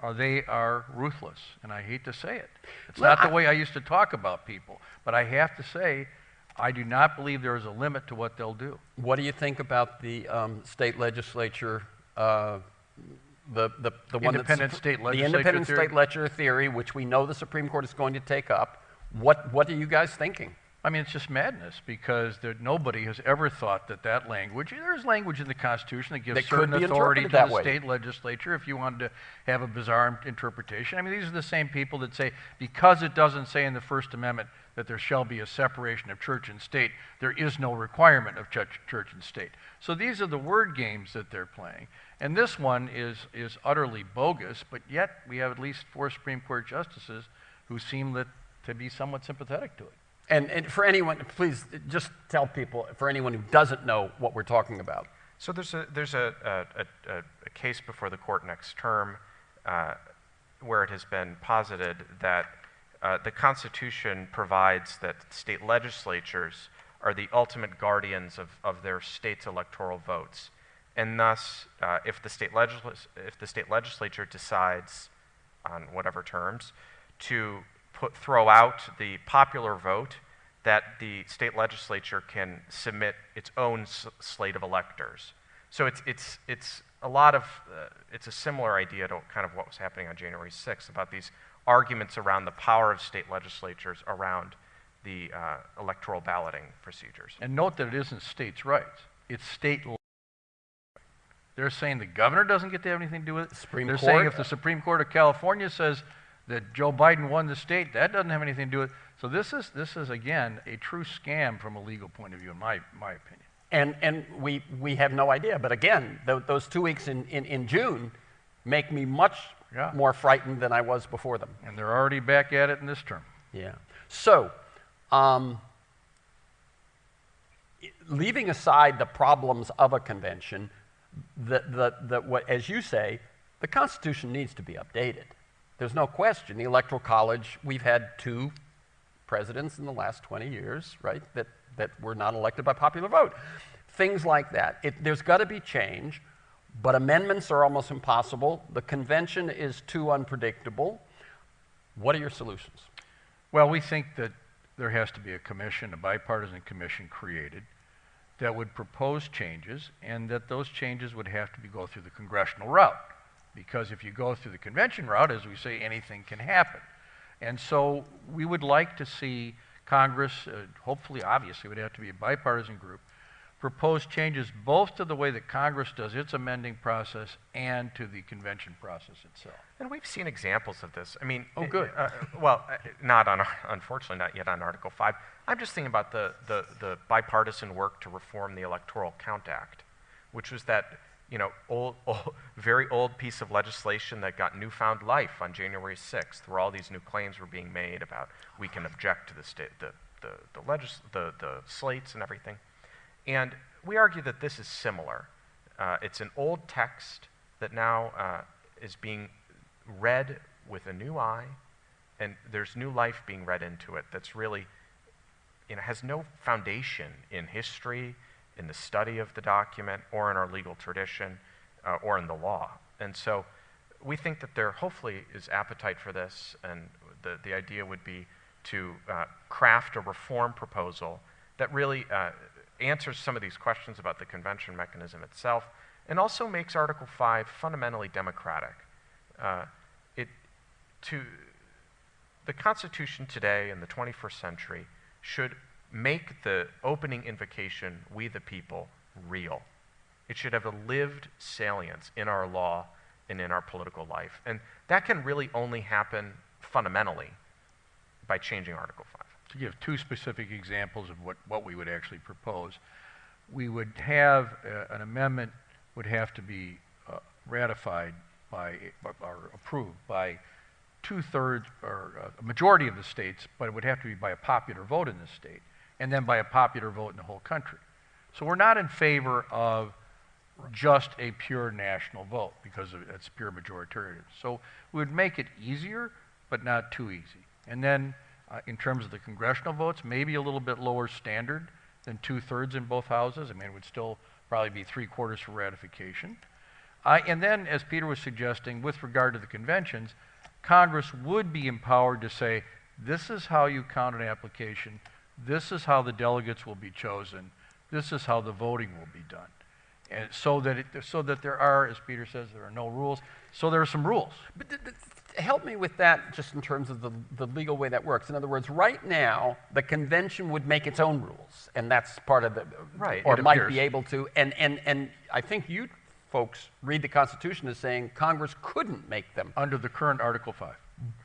Or they are ruthless, and I hate to say it. It's not the way I used to talk about people, but I have to say, I do not believe there is a limit to what they'll do. What do you think about the state legislature, the one independent state legislature the independent theory? state legislature theory, which we know the Supreme Court is going to take up? What are you guys thinking? I mean, it's just madness because nobody has ever thought that language, there's language in the Constitution that gives certain authority to the state legislature if you wanted to have a bizarre interpretation. I mean, these are the same people that say, because it doesn't say in the First Amendment that there shall be a separation of church and state, there is no requirement of church and state. So these are the word games that they're playing. And this one is utterly bogus, but yet we have at least 4 Supreme Court justices who seem to be somewhat sympathetic to it. And for anyone, please just tell people, for anyone who doesn't know what we're talking about. So there's a case before the court next term where it has been posited that the Constitution provides that state legislatures are the ultimate guardians of their state's electoral votes. And thus, if the state legislature decides, on whatever terms, to throw out the popular vote, that the state legislature can submit its own slate of electors. So it's a lot of it's a similar idea to kind of what was happening on January 6th about these arguments around the power of state legislatures around the electoral balloting procedures. And note that it isn't states' rights; it's state law. They're saying the governor doesn't get to have anything to do with it. They're saying if the Supreme Court of California says that Joe Biden won the state, that doesn't have anything to do with it. So this is again a true scam from a legal point of view, in my opinion. And we have no idea. But again, those 2 weeks in June make me much more frightened than I was before them. And they're already back at it in this term. Yeah. So, leaving aside the problems of a convention, as you say, the Constitution needs to be updated. There's no question. The Electoral College, we've had 2 presidents in the last 20 years, right, that were not elected by popular vote. Things like that. There's got to be change, but amendments are almost impossible. The convention is too unpredictable. What are your solutions? Well, we think that there has to be a commission, a bipartisan commission created that would propose changes, and that those changes would have to go through the congressional route. Because if you go through the convention route, as we say, anything can happen. And so we would like to see Congress, hopefully, obviously, it would have to be a bipartisan group, propose changes both to the way that Congress does its amending process and to the convention process itself. And we've seen examples of this. I mean, good. Unfortunately, not yet on Article 5. I'm just thinking about the bipartisan work to reform the Electoral Count Act, which was that very old piece of legislation that got newfound life on January 6th, where all these new claims were being made about we can object to the slates and everything. And we argue that this is similar. It's an old text that now is being read with a new eye, and there's new life being read into it that's really, has no foundation in history, in the study of the document, or in our legal tradition, or in the law. And so we think that there hopefully is appetite for this, and the idea would be to craft a reform proposal that really answers some of these questions about the convention mechanism itself, and also makes Article 5 fundamentally democratic. The Constitution today in the 21st century should make the opening invocation, "We the people," real. It should have a lived salience in our law and in our political life. And that can really only happen fundamentally by changing Article 5. To give two specific examples of what we would actually propose, we would have an amendment would have to be ratified by or approved by 2/3 or a majority of the states, but it would have to be by a popular vote in the state, and then by a popular vote in the whole country. So we're not in favor of just a pure national vote because it's pure majoritarian. So we would make it easier, but not too easy. And then in terms of the congressional votes, maybe a little bit lower standard than 2/3 in both houses. I mean, it would still probably be 3/4 for ratification. And then, as Peter was suggesting, with regard to the conventions, Congress would be empowered to say, this is how you count an application, this is how the delegates will be chosen, this is how the voting will be done. And so that there are, as Peter says, there are no rules, so there are some rules. But help me with that just in terms of the legal way that works. In other words, right now, the convention would make its own rules, and that's part of the, right, or might be able to, and I think you folks read the Constitution as saying Congress couldn't make them. Under the current Article 5.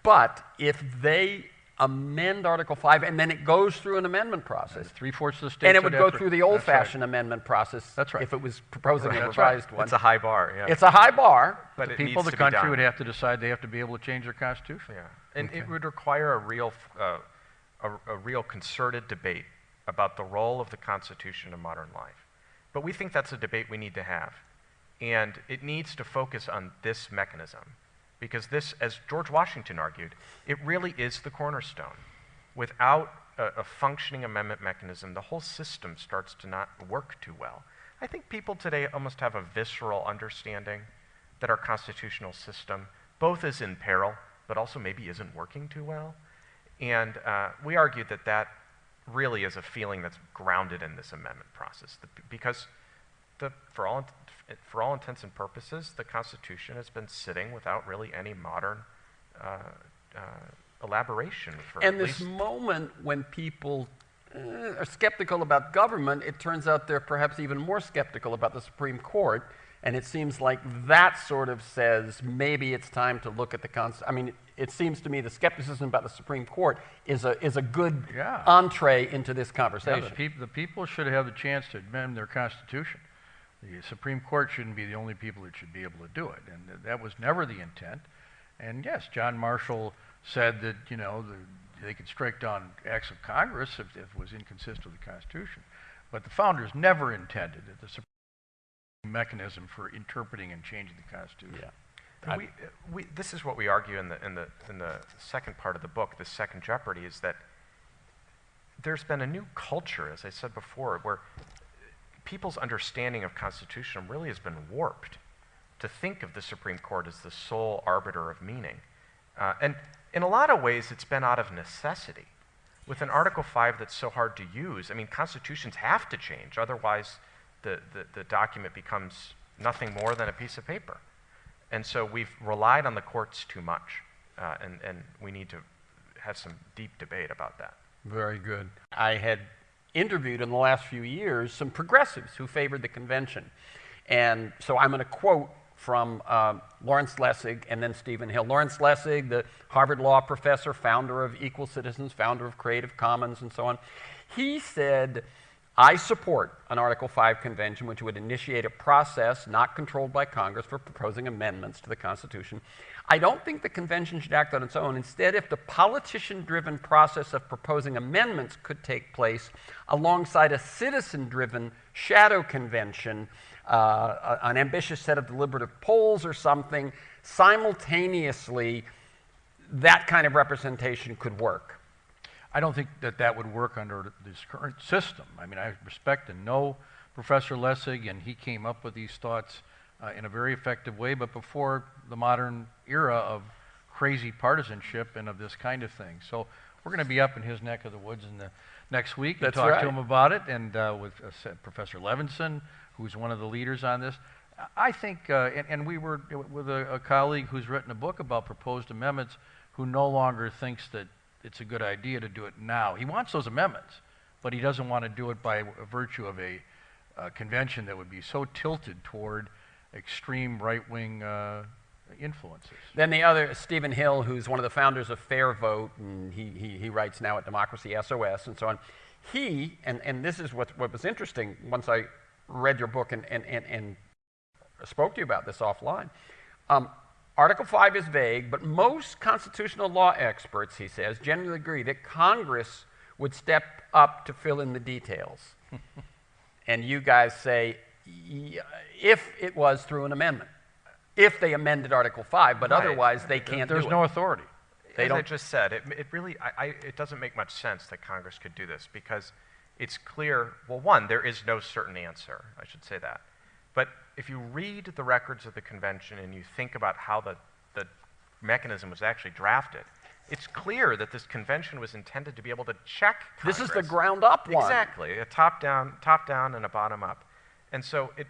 But if they amend Article 5 and then it goes through an amendment process. 3/4 of the states. And it would go through the old-fashioned amendment process. That's right. If it was proposing a That's revised right. one. It's a high bar, yeah. It's a high bar. But the it people of needs the to be country done. would have to decide they have to be able to change their constitution. Yeah, and Okay. it would require a real concerted debate about the role of the Constitution in modern life. But we think that's a debate we need to have. And it needs to focus on this mechanism. Because this, as George Washington argued, it really is the cornerstone. Without a functioning amendment mechanism, the whole system starts to not work too well. I think people today almost have a visceral understanding that our constitutional system both is in peril, but also maybe isn't working too well. And we argue that that really is a feeling that's grounded in this amendment process. Because for all intents and purposes, the Constitution has been sitting without really any modern elaboration. And this moment when people are skeptical about government, it turns out they're perhaps even more skeptical about the Supreme Court. And it seems like that sort of says maybe it's time to look at the Constitution. I mean, it seems to me the skepticism about the Supreme Court is a good entree into this conversation. Yeah, the people should have the chance to amend their Constitution. The Supreme Court shouldn't be the only people that should be able to do it. And that was never the intent. And yes, John Marshall said that, you know, they could strike down acts of Congress if it was inconsistent with the Constitution. But the founders never intended that the Supreme mechanism for interpreting and changing the Constitution. Yeah. This is what we argue in the second part of the book, the second jeopardy, is that there's been a new culture, as I said before, where people's understanding of Constitution really has been warped to think of the Supreme Court as the sole arbiter of meaning. And in a lot of ways, it's been out of necessity. With an Article 5 that's so hard to use, I mean, constitutions have to change, otherwise the document becomes nothing more than a piece of paper. And so we've relied on the courts too much, and we need to have some deep debate about that. Very good. I had interviewed in the last few years some progressives who favored the convention. And so I'm going to quote from Lawrence Lessig and then Stephen Hill. Lawrence Lessig, the Harvard Law professor, founder of Equal Citizens, founder of Creative Commons, and so on. He said, I support an Article 5 convention which would initiate a process not controlled by Congress for proposing amendments to the Constitution. I don't think the convention should act on its own. Instead, if the politician-driven process of proposing amendments could take place alongside a citizen-driven shadow convention, an ambitious set of deliberative polls or something, simultaneously, that kind of representation could work. I don't think that would work under this current system. I mean, I respect and know Professor Lessig, and he came up with these thoughts in a very effective way, but before the modern era of crazy partisanship and of this kind of thing. So we're going to be up in his neck of the woods in the next week and talk to him about it, and with Professor Levinson, who's one of the leaders on this. I think, and we were with a colleague who's written a book about proposed amendments who no longer thinks that it's a good idea to do it now. He wants those amendments, but he doesn't want to do it by virtue of a convention that would be so tilted toward extreme right-wing influences. Then the other, Stephen Hill, who's one of the founders of Fair Vote, and he writes now at Democracy SOS and so on. He, and this is what was interesting once I read your book and spoke to you about this offline. Article 5 is vague, but most constitutional law experts, he says, generally agree that Congress would step up to fill in the details. And you guys say, if it was through an amendment, if they amended Article 5, but otherwise they can't do it. There's no authority. As I just said, it really, it doesn't make much sense that Congress could do this because it's clear, well, one, there is no certain answer, I should say that. But if you read the records of the convention and you think about how the mechanism was actually drafted, it's clear that this convention was intended to be able to check Congress. This is the ground up one. Exactly, a top down and a bottom up. And so, it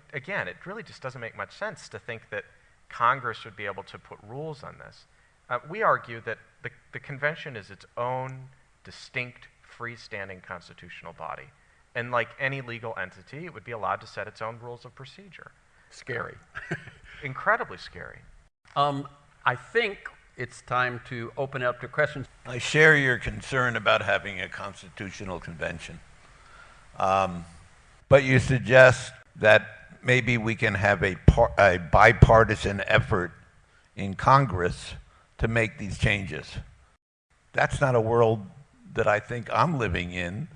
really just doesn't make much sense to think that Congress would be able to put rules on this. We argue that the convention is its own distinct, freestanding constitutional body. And like any legal entity, it would be allowed to set its own rules of procedure. Scary. Incredibly scary. I think it's time to open it up to questions. I share your concern about having a constitutional convention. But you suggest that maybe we can have a bipartisan effort in Congress to make these changes. That's not a world that I think I'm living in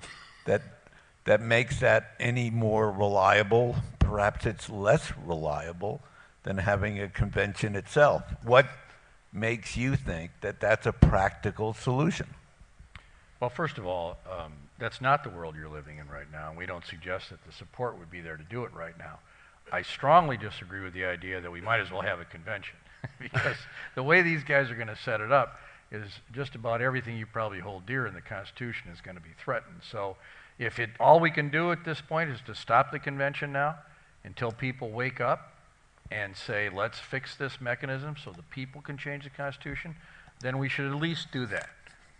that makes that any more reliable. Perhaps it's less reliable than having a convention itself. What makes you think that that's a practical solution? Well, first of all, that's not the world you're living in right now, and we don't suggest that the support would be there to do it right now. I strongly disagree with the idea that we might as well have a convention because the way these guys are going to set it up is just about everything you probably hold dear in the Constitution is going to be threatened. So if all we can do at this point is to stop the convention now until people wake up and say, let's fix this mechanism so the people can change the Constitution, then we should at least do that.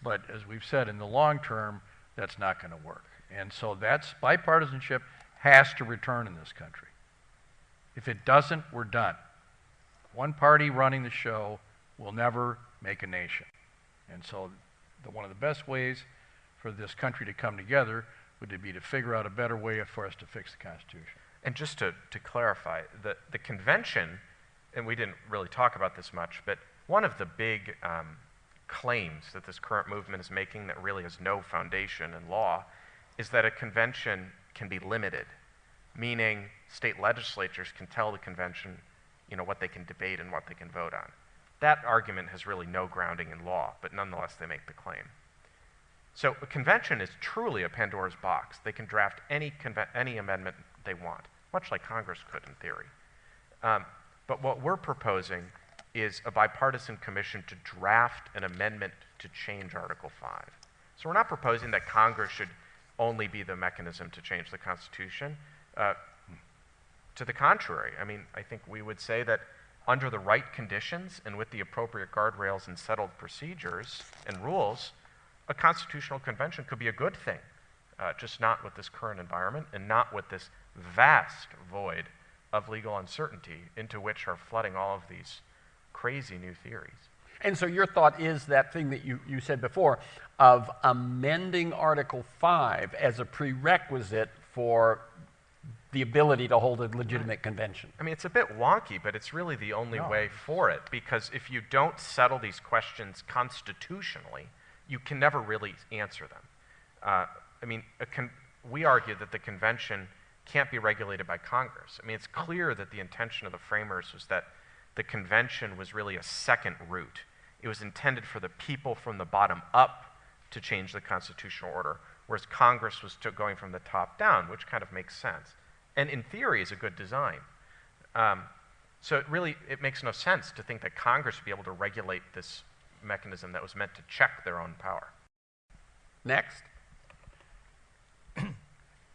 But as we've said, in the long term, that's not going to work. And so that's bipartisanship has to return in this country. If it doesn't, we're done. One party running the show will never make a nation. And so one of the best ways for this country to come together would be to figure out a better way for us to fix the Constitution. And just to clarify, the convention, and we didn't really talk about this much, but one of the big claims that this current movement is making that really has no foundation in law is that a convention can be limited, meaning state legislatures can tell the convention, what they can debate and what they can vote on. That argument has really no grounding in law, but nonetheless they make the claim. So a convention is truly a Pandora's box. They can draft any amendment they want, much like Congress could in theory. But what we're proposing is a bipartisan commission to draft an amendment to change Article 5. So we're not proposing that Congress should only be the mechanism to change the Constitution. To the contrary, I think we would say that under the right conditions and with the appropriate guardrails and settled procedures and rules, a constitutional convention could be a good thing, just not with this current environment and not with this vast void of legal uncertainty into which are flooding all of these crazy new theories. And so your thought is that thing that you said before of amending Article 5 as a prerequisite for the ability to hold a legitimate convention. It's a bit wonky, but it's really the only way for it, because if you don't settle these questions constitutionally, you can never really answer them. We argue that the convention can't be regulated by Congress. It's clear that the intention of the framers was that the convention was really a second route. It was intended for the people from the bottom up to change the constitutional order, whereas Congress was going from the top down, which kind of makes sense. And in theory is a good design. So it makes no sense to think that Congress would be able to regulate this mechanism that was meant to check their own power. Next.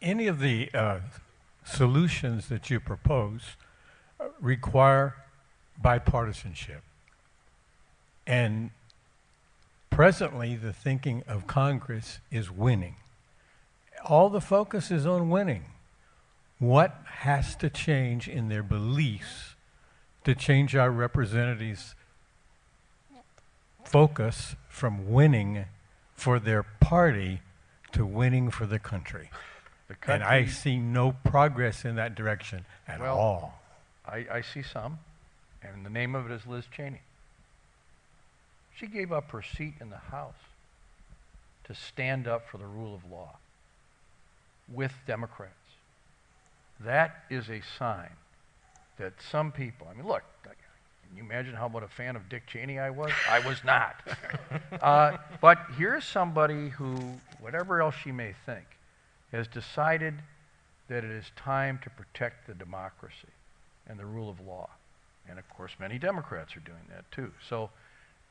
Any of the solutions that you propose require bipartisanship. And presently, the thinking of Congress is winning. all the focus is on winning. What has to change in their beliefs to change our representatives' focus from winning for their party to winning for the country? And I see no progress in that direction at all. I see some, and the name of it is Liz Cheney. She gave up her seat in the House to stand up for the rule of law with Democrats. That is a sign that some people, I mean, look, can you imagine how much a fan of Dick Cheney I was? I was not. But here's somebody who, whatever else she may think, has decided that it is time to protect the democracy and the rule of law. And of course, many Democrats are doing that too. So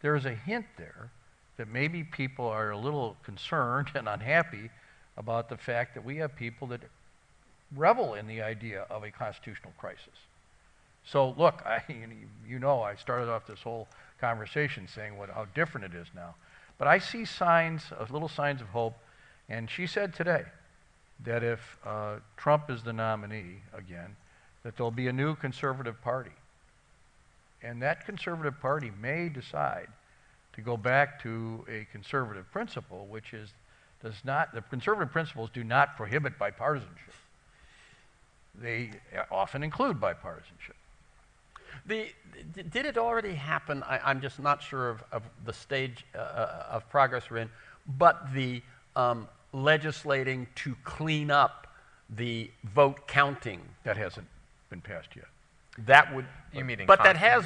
there is a hint there that maybe people are a little concerned and unhappy about the fact that we have people that revel in the idea of a constitutional crisis. So look, you know, I started off this whole conversation saying how different it is now. But I see signs, little signs of hope. And she said today that if Trump is the nominee again, that there'll be a new conservative party. And that conservative party may decide to go back to a conservative principle, which is the conservative principles do not prohibit bipartisanship. They often include bipartisanship. Did it already happen? I'm just not sure of the stage of progress we're in, but the legislating to clean up the vote counting. That hasn't been passed yet. That would. You mean in but that has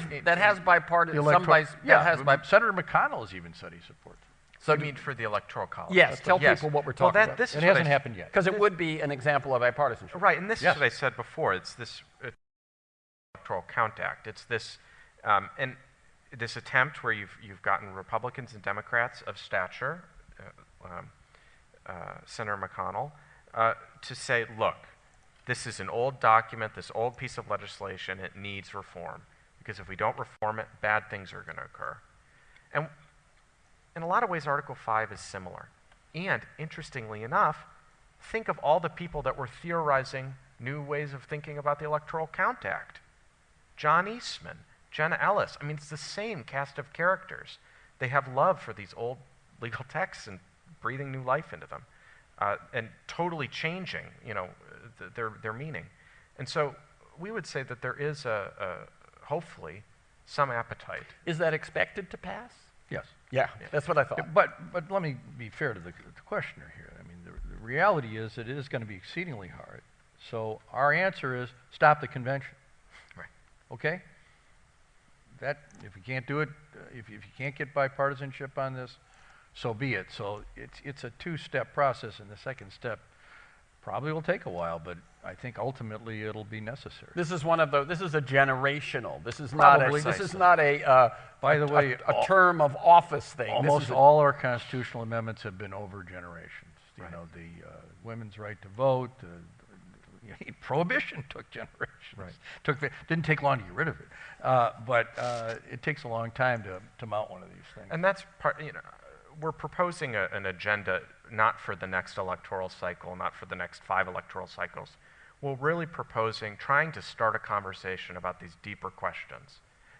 bipartisan. Senator McConnell has even said he supports it. So you mean for the Electoral College? Yes, tell people what we're talking about. It hasn't happened yet. Because it would be an example of bipartisanship. Right, and this is what I said before. It's this Electoral Count Act. It's this, and this attempt where you've gotten Republicans and Democrats of stature, Senator McConnell, to say, look, this is an old document, this old piece of legislation, it needs reform. Because if we don't reform it, bad things are going to occur. And in a lot of ways, Article 5 is similar. And interestingly enough, think of all the people that were theorizing new ways of thinking about the Electoral Count Act. John Eastman, Jenna Ellis. I mean, it's the same cast of characters. They have love for these old legal texts and breathing new life into them, and totally changing, their meaning. And so we would say that there is hopefully some appetite. Is that expected to pass? Yes. Yeah, that's what I thought. But let me be fair to the questioner here. I mean, the reality is that it is going to be exceedingly hard. So our answer is stop the convention. Right. Okay? That, if you can't do it, if you can't get bipartisanship on this, so be it. So it's a two-step process, and the second step probably will take a while, but I think ultimately it'll be necessary. This is one of those. This is a generational. This is Probably. not a. This is not a. By the way, a term of office thing. Almost all our constitutional amendments have been over generations. Right. You know, the women's right to vote, prohibition took generations. Right. Didn't take long to get rid of it, but it takes a long time to mount one of these things. And that's part. We're proposing an agenda not for the next electoral cycle, not for the next 5 electoral cycles. We're really proposing, trying to start a conversation about these deeper questions.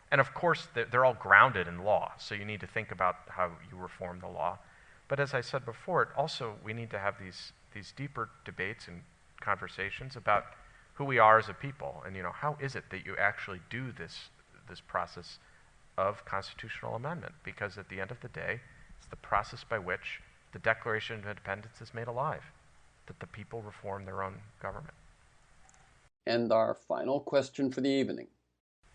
And of course, they're all grounded in law, so you need to think about how you reform the law. But as I said before, we need to have these deeper debates and conversations about who we are as a people, and how is it that you actually do this process of constitutional amendment? Because at the end of the day, it's the process by which the Declaration of Independence is made alive, that the people reform their own government. And our final question for the evening.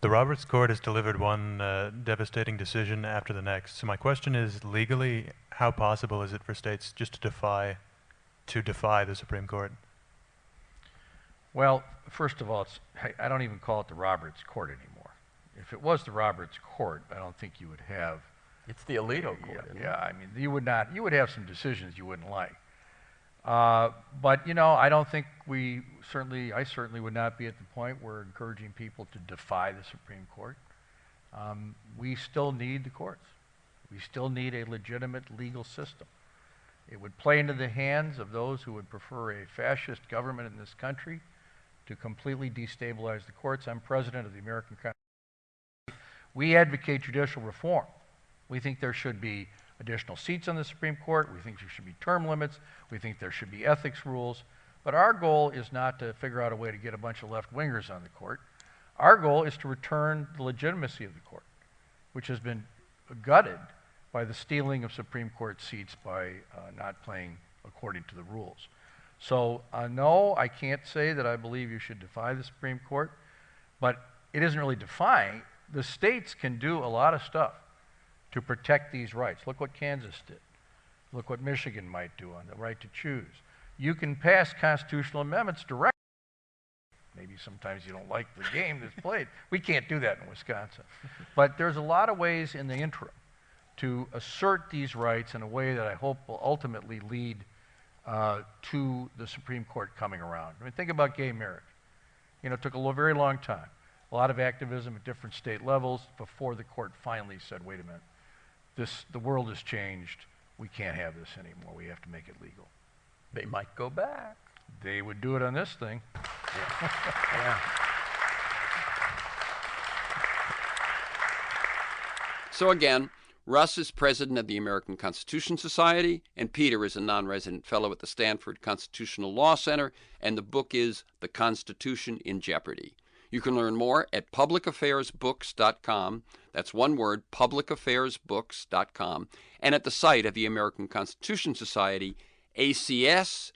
The Roberts Court has delivered one devastating decision after the next. So my question is, legally, how possible is it for states just to defy the Supreme Court? Well, first of all, I don't even call it the Roberts Court anymore. If it was the Roberts Court, I don't think you would have. It's the Alito Court. Yeah, I mean, you would have some decisions you wouldn't like. But I don't think I certainly would not be at the point where encouraging people to defy the Supreme Court. We still need the courts. We still need a legitimate legal system. It would play into the hands of those who would prefer a fascist government in this country to completely destabilize the courts. I'm president of the American Constitution. We advocate judicial reform. We think there should be additional seats on the Supreme Court. We think there should be term limits. We think there should be ethics rules. But our goal is not to figure out a way to get a bunch of left-wingers on the court. Our goal is to return the legitimacy of the court, which has been gutted by the stealing of Supreme Court seats by not playing according to the rules. So no, I can't say that I believe you should defy the Supreme Court, but it isn't really defying. The states can do a lot of stuff to protect these rights. Look what Kansas did. Look what Michigan might do on the right to choose. You can pass constitutional amendments directly. Maybe sometimes you don't like the game that's played. We can't do that in Wisconsin. But there's a lot of ways in the interim to assert these rights in a way that I hope will ultimately lead to the Supreme Court coming around. I mean, think about gay marriage. You know, it took a very long time. A lot of activism at different state levels before the court finally said, wait a minute, the world has changed. We can't have this anymore. We have to make it legal. They might go back. They would do it on this thing. Yeah. So again, Russ is president of the American Constitution Society, and Peter is a non-resident fellow at the Stanford Constitutional Law Center, and the book is The Constitution in Jeopardy. You can learn more at publicaffairsbooks.com. That's one word, publicaffairsbooks.com, and at the site of the American Constitution Society, acslaw.org.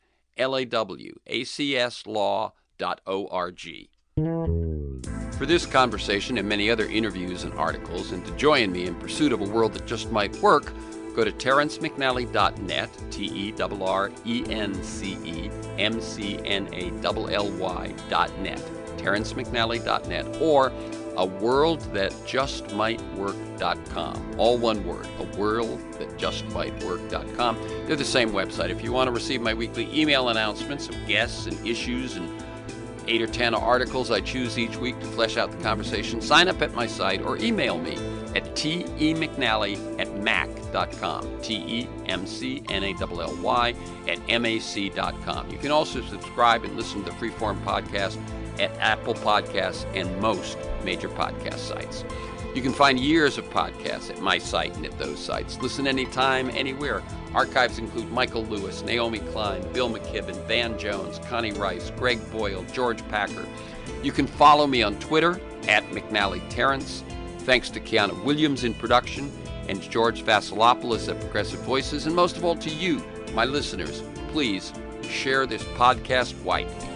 For this conversation and many other interviews and articles, and to join me in pursuit of a world that just might work, go to TerrenceMcNally.net, TerrenceMcNally.net, TerrenceMcNally.net, or aworldthatjustmightwork.com. All one word, aworldthatjustmightwork.com. They're the same website. If you want to receive my weekly email announcements of guests and issues and 8 or 10 articles I choose each week to flesh out the conversation, sign up at my site or email me at temcnally@mac.com, temcnally@mac.com. You can also subscribe and listen to the Freeform podcast at Apple Podcasts and most major podcast sites. You can find years of podcasts at my site and at those sites. Listen anytime, anywhere. Archives include Michael Lewis, Naomi Klein, Bill McKibben, Van Jones, Connie Rice, Greg Boyle, George Packer. You can follow me on Twitter at McNally-Terrence. Thanks to Kiana Williams in production and George Vasilopoulos at Progressive Voices. And most of all to you, my listeners, please share this podcast widely.